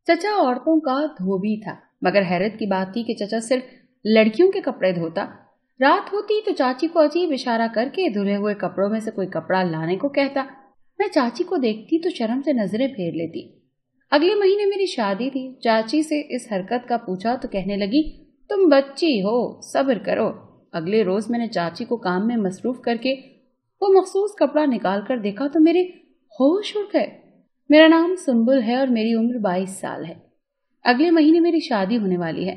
चचा औरतों का धोबी था, मगर हैरत की बात थी कि चचा सिर्फ लड़कियों के कपड़े धोता। रात होती तो चाची को अजीब इशारा करके धुले हुए कपड़ों में से कोई कपड़ा लाने को कहता। मैं चाची को देखती तो शर्म से नजरें फेर लेती। अगले महीने मेरी शादी थी। चाची से इस हरकत का पूछा तो कहने लगी, तुम बच्ची हो, सब्र करो। अगले रोज मैंने चाची को काम में मसरूफ करके वो मखसूस कपड़ा निकाल कर देखा तो मेरे होश उड़ गए। मेरा नाम सुंबुल है और मेरी उम्र 22 साल है। अगले महीने मेरी शादी होने वाली है।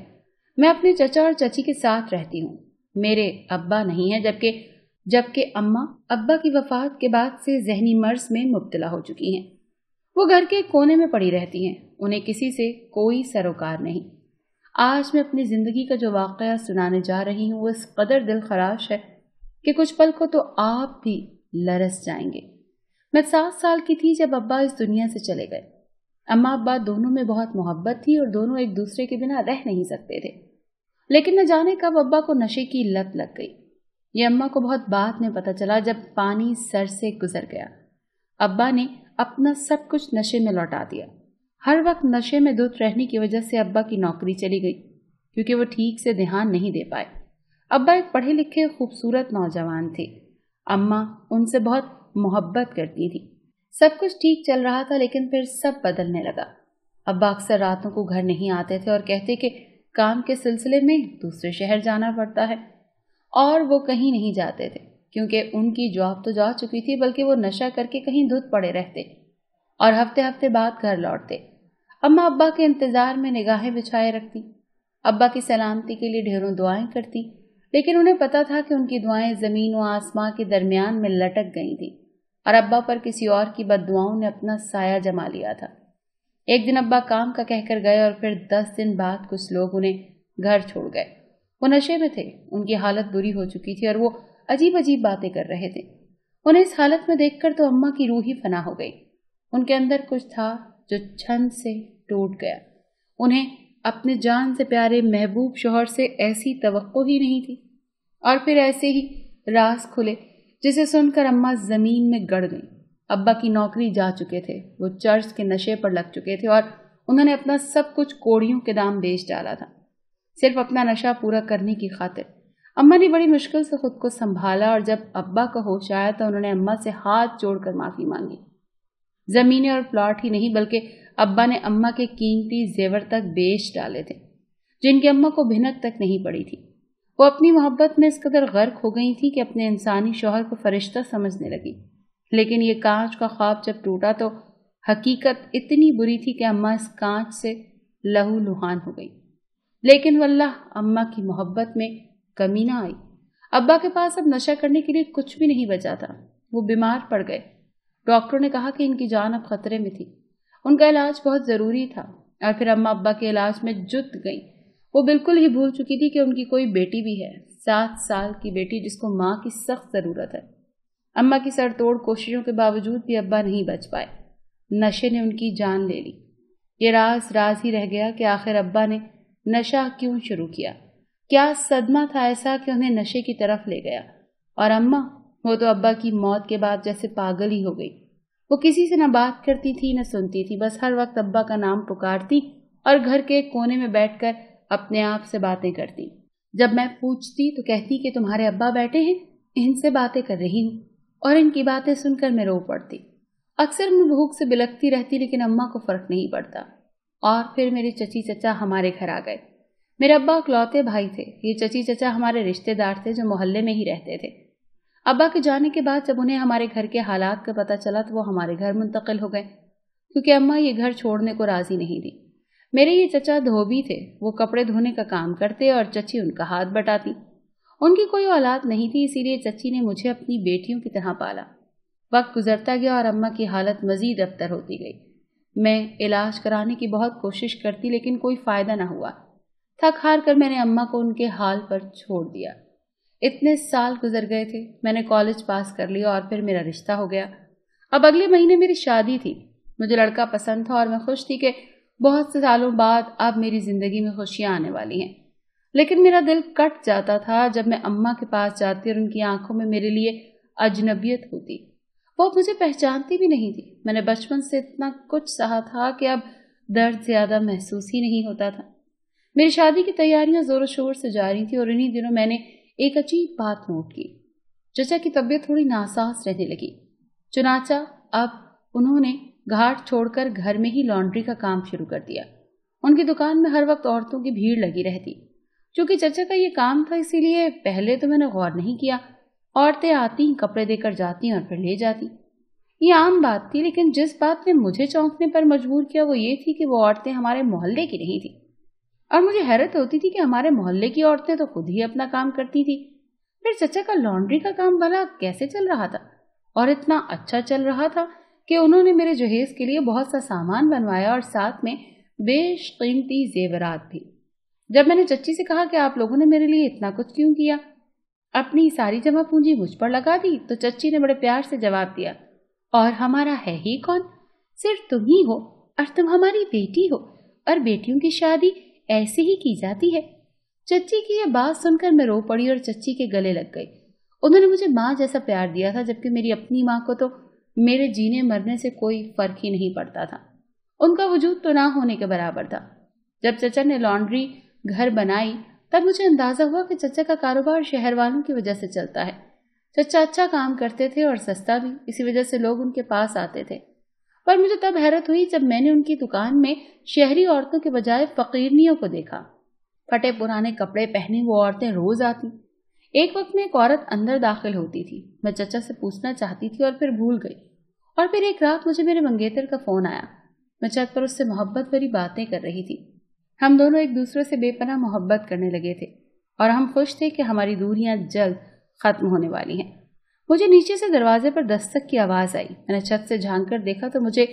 मैं अपने चचा और चची के साथ रहती हूँ। मेरे अब्बा नहीं है, जबकि अम्मा अब्बा की वफात के बाद से जहनी मर्ज में मुब्तला हो चुकी हैं। वो घर के कोने में पड़ी रहती हैं। उन्हें किसी से कोई सरोकार नहीं। आज मैं अपनी जिंदगी का जो वाकया सुनाने जा रही हूँ वो इस कदर दिल खराश है कि कुछ पल को तो आप भी लरस जाएंगे। मैं 7 साल की थी जब अब्बा इस दुनिया से चले गए। अम्मा अब्बा दोनों में बहुत मोहब्बत थी और दोनों एक दूसरे के बिना रह नहीं सकते थे। लेकिन न जाने कब अब्बा को नशे की लत लग गई। ये अम्मा को बहुत बाद में पता चला, जब पानी सर से गुजर गया। अब्बा ने अपना सब कुछ नशे में लौटा दिया। हर वक्त नशे में धुत रहने की वजह से अब्बा की नौकरी चली गई, क्योंकि वो ठीक से ध्यान नहीं दे पाए। अब्बा एक पढ़े लिखे खूबसूरत नौजवान थे। अम्मा उनसे बहुत मोहब्बत करती थी। सब कुछ ठीक चल रहा था, लेकिन फिर सब बदलने लगा। अब्बा अक्सर रातों को घर नहीं आते थे और कहते कि काम के सिलसिले में दूसरे शहर जाना पड़ता है, और वो कहीं नहीं जाते थे क्योंकि उनकी जॉब तो जा चुकी थी, बल्कि वो नशा करके कहीं धुत पड़े रहते और हफ्ते हफ्ते बाद घर लौटते। अम्मा अब्बा के इंतजार में निगाहें बिछाए रखती, अब्बा की सलामती के लिए ढेरों दुआएं करती, लेकिन उन्हें पता था कि उनकी दुआएं जमीन व आसमां के दरमियान में लटक गई थी और अब्बा पर किसी और की बद्दुआओं ने अपना साया जमा लिया था। एक दिन अब्बा काम का कहकर गए और फिर 10 दिन बाद कुछ लोग उन्हें घर छोड़ गए। वो नशे में थे, उनकी हालत बुरी हो चुकी थी और वो अजीब अजीब बातें कर रहे थे। उन्हें इस हालत में देखकर तो अम्मा की रूह ही फना हो गई। उनके अंदर कुछ था जो छन से टूट गया। उन्हें अपने जान से प्यारे महबूब शौहर से ऐसी तवक्को ही नहीं थी। और फिर ऐसे ही राज खुले जिसे सुनकर अम्मा जमीन में गड़ गई। अब्बा की नौकरी जा चुके थे, वो चर्च के नशे पर लग चुके थे और उन्होंने अपना सब कुछ कोड़ियों के दाम बेच डाला था, सिर्फ अपना नशा पूरा करने की खातिर। अम्मा ने बड़ी मुश्किल से खुद को संभाला और जब अब्बा का होश आया तो उन्होंने अम्मा से हाथ जोड़कर माफी मांगी। जमीनें और प्लॉट ही नहीं, बल्कि अब्बा ने अम्मा के कीमती जेवर तक बेच डाले थे, जिनकी अम्मा को भिनक तक नहीं पड़ी थी। वो अपनी मोहब्बत में इस कदर गर्क हो गई थी कि अपने इंसानी शौहर को फरिश्ता समझने लगी। लेकिन ये कांच का ख्वाब जब टूटा तो हकीकत इतनी बुरी थी कि अम्मा इस कांच से लहू लुहान हो गई। लेकिन वल्लाह अम्मा की मोहब्बत में कमी ना आई। अब्बा के पास अब नशा करने के लिए कुछ भी नहीं बचा था। वो बीमार पड़ गए। डॉक्टरों ने कहा कि इनकी जान अब खतरे में थी। उनका इलाज बहुत जरूरी था और फिर अम्मा अब्बा के इलाज में जुट गई। वो बिल्कुल ही भूल चुकी थी कि उनकी कोई बेटी भी है, 7 साल की बेटी जिसको माँ की सख्त जरूरत है। अम्मा की सरतोड़ कोशिशों के बावजूद भी अब्बा नहीं बच पाए। नशे ने उनकी जान ले ली। ये राज ही रह गया कि आखिर अब्बा ने नशा क्यों शुरू किया। क्या सदमा था ऐसा कि उन्हें नशे की तरफ ले गया। और अम्मा, वो तो अब्बा की मौत के बाद जैसे पागल ही हो गई। वो किसी से न बात करती थी न सुनती थी, बस हर वक्त अब्बा का नाम पुकारती और घर के कोने में बैठकर अपने आप से बातें करती। जब मैं पूछती तो कहती कि तुम्हारे अब्बा बैठे हैं, इनसे बातें कर रही हूँ, और इनकी बातें सुनकर मैं रो पड़ती। अक्सर मैं भूख से बिलखती रहती, लेकिन अम्मा को फर्क नहीं पड़ता। और फिर मेरे चची चचा हमारे घर आ गए। मेरे अब्बा इकलौते भाई थे। ये चची चचा हमारे रिश्तेदार थे जो मोहल्ले में ही रहते थे। अब्बा के जाने के बाद जब उन्हें हमारे घर के हालात का पता चला तो वो हमारे घर मुंतकिल हो गए, क्योंकि अम्मा ये घर छोड़ने को राजी नहीं थी। मेरे ये चचा धोबी थे। वो कपड़े धोने का काम करते और चची उनका हाथ बटाती। उनकी कोई औलाद नहीं थी, इसीलिए चची ने मुझे अपनी बेटियों की तरह पाला। वक्त गुजरता गया और अम्मा की हालत मजीद अबतर होती गई। मैं इलाज कराने की बहुत कोशिश करती, लेकिन कोई फायदा न हुआ। थक हार कर मैंने अम्मा को उनके हाल पर छोड़ दिया। इतने साल गुजर गए थे। मैंने कॉलेज पास कर लिया और फिर मेरा रिश्ता हो गया। अब अगले महीने मेरी शादी थी। मुझे लड़का पसंद था और मैं खुश थी कि बहुत से सालों बाद अब मेरी जिंदगी में खुशियां आने वाली हैं। लेकिन मेरा दिल कट जाता था जब मैं अम्मा के पास जाती और उनकी आंखों में मेरे लिए अजनबियत होती। वो मुझे पहचानती भी नहीं थी। मैंने बचपन से इतना कुछ सहा था कि अब درد زیادہ محسوس ہی نہیں ہوتا تھا۔ میری شادی کی تیاریاں زور و شور سے جاری تھی اور انہی دنوں میں نے ایک عجیب بات نوٹ کی۔ چچا کی طبیعت تھوڑی ناساز رہنے لگی، چنانچہ اب انہوں نے گھاٹ چھوڑ کر گھر میں ہی لانڈری کا کام شروع کر دیا۔ ان کی دکان میں ہر وقت عورتوں کی بھیڑ لگی رہتی۔ چونکہ چچا کا یہ کام تھا اسی لیے پہلے تو میں نے غور نہیں کیا، عورتیں آتی کپڑے دے کر جاتی اور پھر لے جاتی، یہ عام بات تھی۔ لیکن جس بات نے مجھے چونکنے پر مجبور کیا وہ یہ تھی کہ وہ عورتیں ہمارے محلے کی نہیں تھی، اور مجھے حیرت ہوتی تھی کہ ہمارے محلے کی عورتیں تو خود ہی اپنا کام کرتی تھی، پھر چچا کا لانڈری کا کام بھلا کیسے چل رہا تھا؟ اور اتنا اچھا چل رہا تھا کہ انہوں نے میرے جہیز کے لیے بہت سا سامان بنوایا اور ساتھ میں بیش قیمتی زیورات بھی۔ جب میں نے چچی سے کہا کہ آپ لوگوں نے میرے لیے اتنا کچھ کیوں کیا، اپنی ساری جمع پونجی مجھ پر لگا دی، تو چچی نے بڑے پیار سے جواب دیا، اور ہمارا ہے ہی کون، صرف تم ہی ہو، اور تم ہماری بیٹی ہو، اور بیٹیوں کی شادی ایسے ہی کی جاتی ہے۔ چچی کی یہ بات سن کر میں رو پڑی اور چچی کے گلے لگ گئی۔ انہوں نے مجھے ماں جیسا پیار دیا تھا، جبکہ میری اپنی ماں کو تو میرے جینے مرنے سے کوئی فرق ہی نہیں پڑتا تھا، ان کا وجود تو نہ ہونے کے برابر تھا۔ جب چچا نے لانڈری گھر بنائی تب مجھے اندازہ ہوا کہ چچا کا کاروبار شہر والوں کی وجہ سے چلتا ہے۔ چچا اچھا کام کرتے تھے اور سستا بھی، اسی وجہ سے لوگ ان کے پاس آتے تھے۔ پر مجھے تب حیرت ہوئی جب میں نے ان کی دکان میں شہری عورتوں کے بجائے فقیرنیوں کو دیکھا۔ پھٹے پرانے کپڑے پہنے وہ عورتیں روز آتی۔ ایک وقت میں ایک عورت اندر داخل ہوتی تھی، میں چچا سے پوچھنا چاہتی تھی اور پھر بھول گئی۔ اور پھر ایک رات مجھے میرے منگیتر کا فون آیا، میں چھت پر اس سے محبت بھری باتیں کر رہی تھی۔ ہم دونوں ایک دوسرے سے بے پناہ محبت کرنے لگے تھے اور ہم خوش تھے کہ ہماری دوریاں جلد ختم ہونے والی ہیں۔ مجھے نیچے سے دروازے پر دستک کی آواز آئی، میں نے چھت سے جھانک کر دیکھا تو مجھے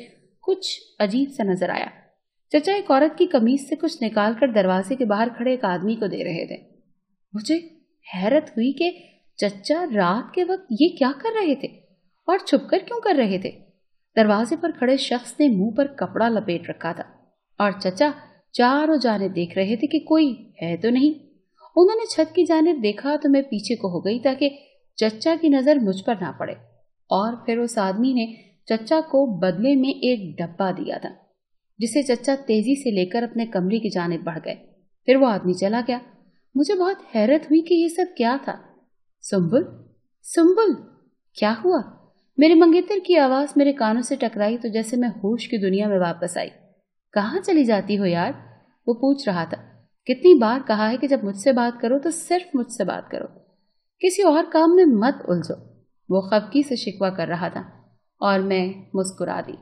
کچھ عجیب سا نظر آیا۔ چچا ایک عورت کی قمیص سے کچھ نکال کر دروازے کے باہر کھڑے ایک آدمی کو دے رہے تھے۔ مجھے حیرت ہوئی کہ چچا رات کے وقت یہ کیا کر رہے تھے اور چھپ کر کیوں کر رہے تھے۔ دروازے پر کھڑے شخص نے منہ پر کپڑا لپیٹ رکھا تھا اور چچا چاروں جانب دیکھ رہے تھے کہ کوئی ہے تو نہیں۔ انہوں نے چھت کی جانب دیکھا تو میں پیچھے کو ہو گئی تاکہ چچا کی نظر مجھ پر نہ پڑے، اور پھر اس آدمی نے چچا کو بدلے میں ایک ڈبہ دیا تھا جسے چچا تیزی سے لے کر اپنے کمرے کی جانب بڑھ گئے۔ پھر وہ آدمی چلا گیا۔ مجھے بہت حیرت ہوئی کہ یہ سب کیا تھا۔ سنبل، سنبل، کیا ہوا؟ میرے منگیتر کی آواز میرے کانوں سے ٹکرائی تو جیسے میں ہوش کی دنیا میں واپس آئی۔ کہاں چلی جاتی ہو یار؟ وہ پوچھ رہا تھا۔ کتنی بار کہا ہے کہ جب مجھ سے بات کرو تو صرف مجھ سے بات کرو، کسی اور کام میں مت الجھو۔ وہ خفگی سے شکوہ کر رہا تھا اور میں مسکرا دی۔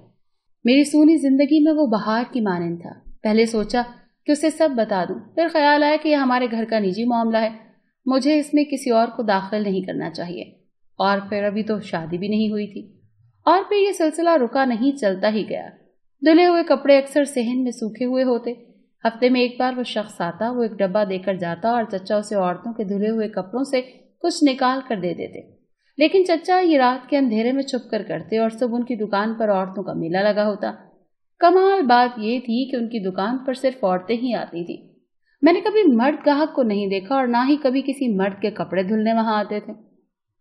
میری سونی زندگی میں وہ بہار کی مانند تھا۔ پہلے سوچا کہ اسے سب بتا دوں، پھر خیال آیا کہ یہ ہمارے گھر کا نجی معاملہ ہے، مجھے اس میں کسی اور کو داخل نہیں کرنا چاہیے، اور پھر ابھی تو شادی بھی نہیں ہوئی تھی۔ اور پھر یہ سلسلہ رکا نہیں، چلتا ہی گیا۔ دھلے ہوئے کپڑے اکثر صحن میں سوکھے ہوئے ہوتے، ہفتے میں ایک بار وہ شخص آتا، وہ ایک ڈبہ دے کر جاتا اور چچا اسے عورتوں کے دھلے ہوئے کپڑوں سے کچھ نکال کر دے دیتے۔ لیکن چچا یہ رات کے اندھیرے میں چھپ کر کرتے اور صبح ان کی دکان پر عورتوں کا میلہ لگا ہوتا۔ کمال بات یہ تھی کہ ان کی دکان پر صرف عورتیں ہی آتی تھی، میں نے کبھی مرد گاہک کو نہیں دیکھا اور نہ ہی کبھی کسی مرد کے کپڑے دھلنے وہاں آتے تھے۔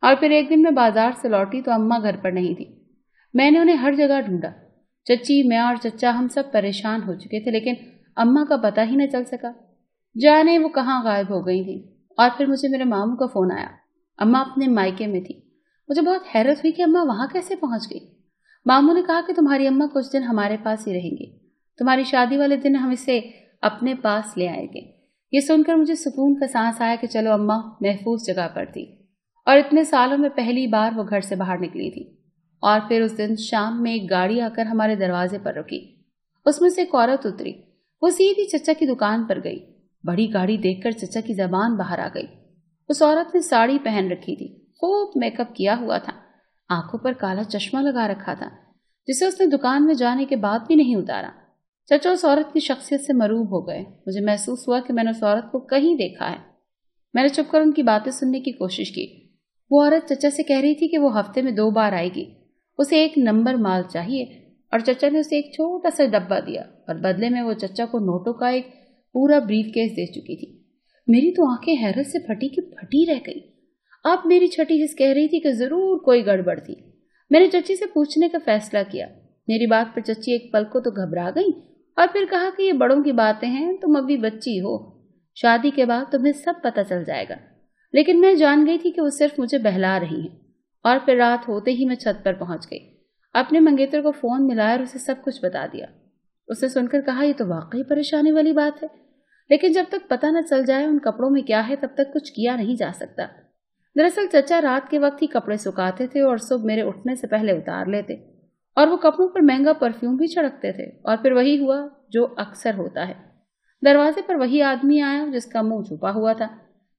اور پھر ایک دن میں بازار سے لوٹی تو اماں گھر پر نہیں تھی۔ میں نے انہیں ہر جگہ ڈھونڈا، چچی، میں اور چچا ہم سب پریشان ہو چکے تھے، لیکن اماں کا پتہ ہی نہ چل سکا، جانے وہ کہاں غائب ہو گئی تھی۔ اور پھر مجھے میرے ماموں کا فون آیا، اماں اپنے مائکے میں تھی۔ مجھے بہت حیرت ہوئی کہ اماں وہاں کیسے پہنچ گئی۔ ماموں نے کہا کہ تمہاری اماں کچھ دن ہمارے پاس ہی رہیں گی، تمہاری شادی والے دن ہم اسے اپنے پاس لے آئیں گے۔ یہ سن کر مجھے سکون کا سانس آیا کہ چلو اماں محفوظ جگہ پر تھی، اور اتنے سالوں میں پہلی بار وہ گھر سے باہر نکلی تھی۔ اور پھر اس دن شام میں ایک گاڑی آ کر ہمارے دروازے پر رکی، اس میں سے ایک عورت اتری، وہ سیدھی چچا کی دکان پر گئی۔ بڑی گاڑی دیکھ کر چچا کی زبان باہر آ گئی۔ اس عورت نے ساڑی پہن رکھی تھی، خوب میک اپ کیا ہوا تھا، آنکھوں پر کالا چشمہ لگا رکھا تھا جسے اس نے دکان میں جانے کے بعد بھی نہیں اتارا۔ چچا اس عورت کی شخصیت سے مروب ہو گئے۔ مجھے محسوس ہوا کہ میں نے اس عورت کو کہیں دیکھا ہے۔ میں نے چھپ کر ان کی باتیں سننے کی کوشش کی۔ وہ عورت چچا سے کہہ رہی تھی کہ وہ ہفتے میں 2 بار آئے گی، اسے ایک نمبر مال چاہیے، اور چچا نے اسے ایک چھوٹا سا ڈبہ دیا اور بدلے میں وہ چچا کو نوٹوں کا ایک پورا بریف کیس دے چکی تھی۔ میری تو آنکھیں حیرت سے پھٹی کی پھٹی رہ گئی۔ اب میری چھٹی حس کہہ رہی تھی کہ ضرور کوئی گڑبڑ تھی۔ میں نے چچی سے پوچھنے کا فیصلہ کیا۔ میری بات پر چچی ایک پل کو تو گھبرا گئی और फिर कहा कि ये बड़ों की बातें हैं, तुम अभी बच्ची हो, शादी के बाद तुम्हें सब पता चल जाएगा। लेकिन मैं जान गई थी कि वो सिर्फ मुझे बहला रही हैं। और फिर रात होते ही मैं छत पर पहुंच गई, अपने मंगेतर को फोन मिलाया और उसे सब कुछ बता दिया। उसने सुनकर कहा, ये तो वाकई परेशानी वाली बात है, लेकिन जब तक पता न चल जाए उन कपड़ों में क्या है तब तक कुछ किया नहीं जा सकता। दरअसल चचा रात के वक्त ही कपड़े सुखाते थे और सुबह मेरे उठने से पहले उतार लेते, और वो कपड़ों पर महंगा परफ्यूम भी छिड़कते थे। और फिर वही हुआ जो अक्सर होता है, दरवाजे पर वही आदमी आया जिसका मुंह छुपा हुआ था।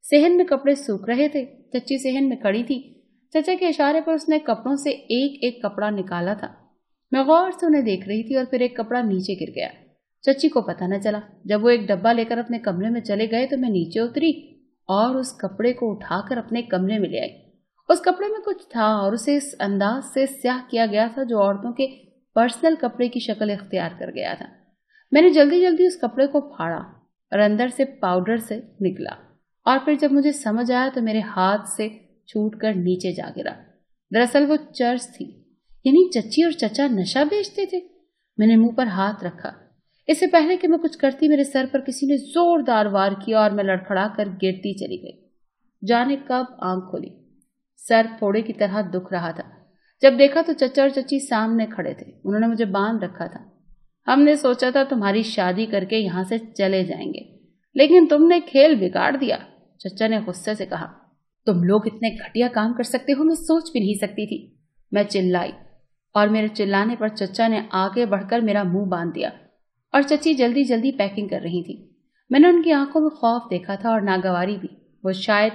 सेहन में कपड़े सूख रहे थे, चच्ची सेहन में खड़ी थी। चचा के इशारे पर उसने कपड़ों से एक एक कपड़ा निकाला था। मैं गौर से उन्हें देख रही थी और फिर एक कपड़ा नीचे गिर गया। चच्ची को पता न चला। जब वो एक डब्बा लेकर अपने कमरे में चले गए तो मैं नीचे उतरी और उस कपड़े को उठाकर अपने कमरे में ले आई। उस कपड़े में कुछ था और उसे इस अंदाज से स्याह किया गया था जो औरतों के पर्सनल कपड़े की शक्ल इख्तियार कर गया था। मैंने जल्दी जल्दी उस कपड़े को फाड़ा और अंदर से पाउडर से निकला, और फिर जब मुझे समझ आया तो मेरे हाथ से छूटकर नीचे जा गिरा। दरअसल वो चर्च थी, यानी चच्ची और चचा नशा बेचते थे। मैंने मुंह पर हाथ रखा। इससे पहले कि मैं कुछ करती मेरे सर पर किसी ने जोरदार वार किया और मैं लड़खड़ा कर गिरती चली गई। जाने कब आंख खोली, सर फोड़े की तरह दुख रहा था। जब देखा तो चचा और चच्ची सामने खड़े थे। उन्होंने मुझे बांध रखा था। हमने सोचा था तुम्हारी शादी करके यहाँ से चले जाएंगे, लेकिन तुमने खेल बिगाड़ दिया, चचा ने गुस्से से कहा। तुम लोग इतने घटिया काम कर सकते हो मैं सोच भी नहीं सकती थी, मैं चिल्लाई। और मेरे चिल्लाने पर चचा ने आगे बढ़कर मेरा मुंह बांध दिया और चच्ची जल्दी जल्दी पैकिंग कर रही थी। मैंने उनकी आंखों में खौफ देखा था और नागवारी भी। वो शायद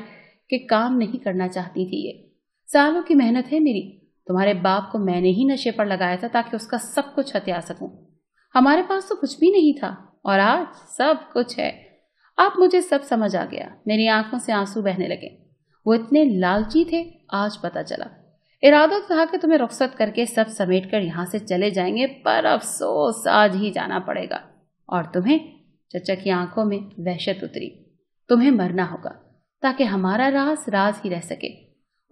कि काम नहीं करना चाहती थी। ये सालों की मेहनत है मेरी। तुम्हारे बाप को मैंने ही नशे पर लगाया था ताकि उसका सब कुछ हत्या सकूं। हमारे पास तो कुछ भी नहीं था और आज सब कुछ है। अब मुझे सब समझ आ गया। मेरी आंखों से आंसू बहने लगे। वो इतने लालची थे, आज पता चला। इरादा था कि तुम्हें रुखसत करके सब समेट कर यहाँ से चले जाएंगे, पर अफसोस आज ही जाना पड़ेगा। और तुम्हें, चचा की आंखों में वहशत उतरी, तुम्हें मरना होगा ताकि हमारा राज राज ही रह सके।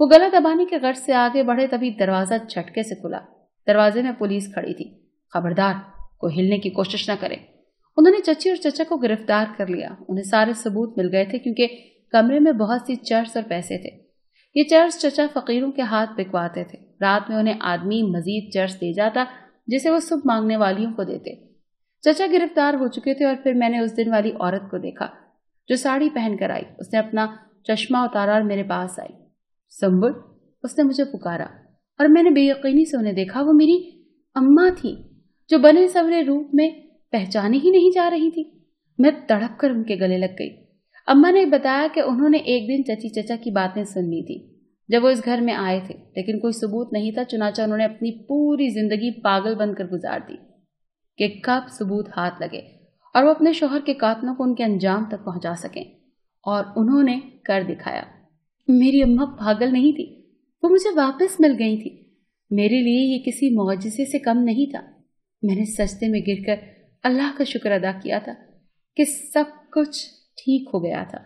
वो गला दबाने के गर्ज से आगे बढ़े तभी दरवाजा झटके से खुला। दरवाजे में पुलिस खड़ी थी। खबरदार, कोई हिलने की कोशिश न करे। उन्होंने चची और चचा को गिरफ्तार कर लिया। उन्हें सारे सबूत मिल गए थे क्योंकि कमरे में बहुत सी चर्च और पैसे थे। ये चर्च चचा फकीरों के हाथ बिकवाते थे। रात में उन्हें आदमी मजीद चर्च दे जाता जिसे वो सुबह मांगने वालियों को देते। चचा गिरफ्तार हो चुके थे और फिर मैंने उस दिन वाली औरत को देखा जो साड़ी पहनकर आई। उसने अपना चश्मा उतारा और मेरे पास आई। संबुल, उसने मुझे पुकारा और मैंने बेयकीनी से उन्हें देखा। वो मेरी अम्मा थी जो बने सवरे रूप में पहचानी ही नहीं जा रही थी। मैं तड़प कर उनके गले लग गई। अम्मा ने बताया कि उन्होंने एक दिन चची चचा की बातें सुन ली थी जब वो इस घर में आए थे, लेकिन कोई सबूत नहीं था। चुनाचा उन्होंने अपनी पूरी जिंदगी पागल बनकर गुजार दी कि कब सबूत हाथ लगे और वो अपने शोहर के कातलों को उनके अंजाम तक पहुंचा सकें, और उन्होंने कर दिखाया। मेरी अम्मा पागल नहीं थी, वो मुझे वापस मिल गई थी। मेरे लिए ये किसी मौजिज़े से कम नहीं था। मैंने सजदे में गिरकर अल्लाह का शुक्र अदा किया था कि सब कुछ ठीक हो गया था।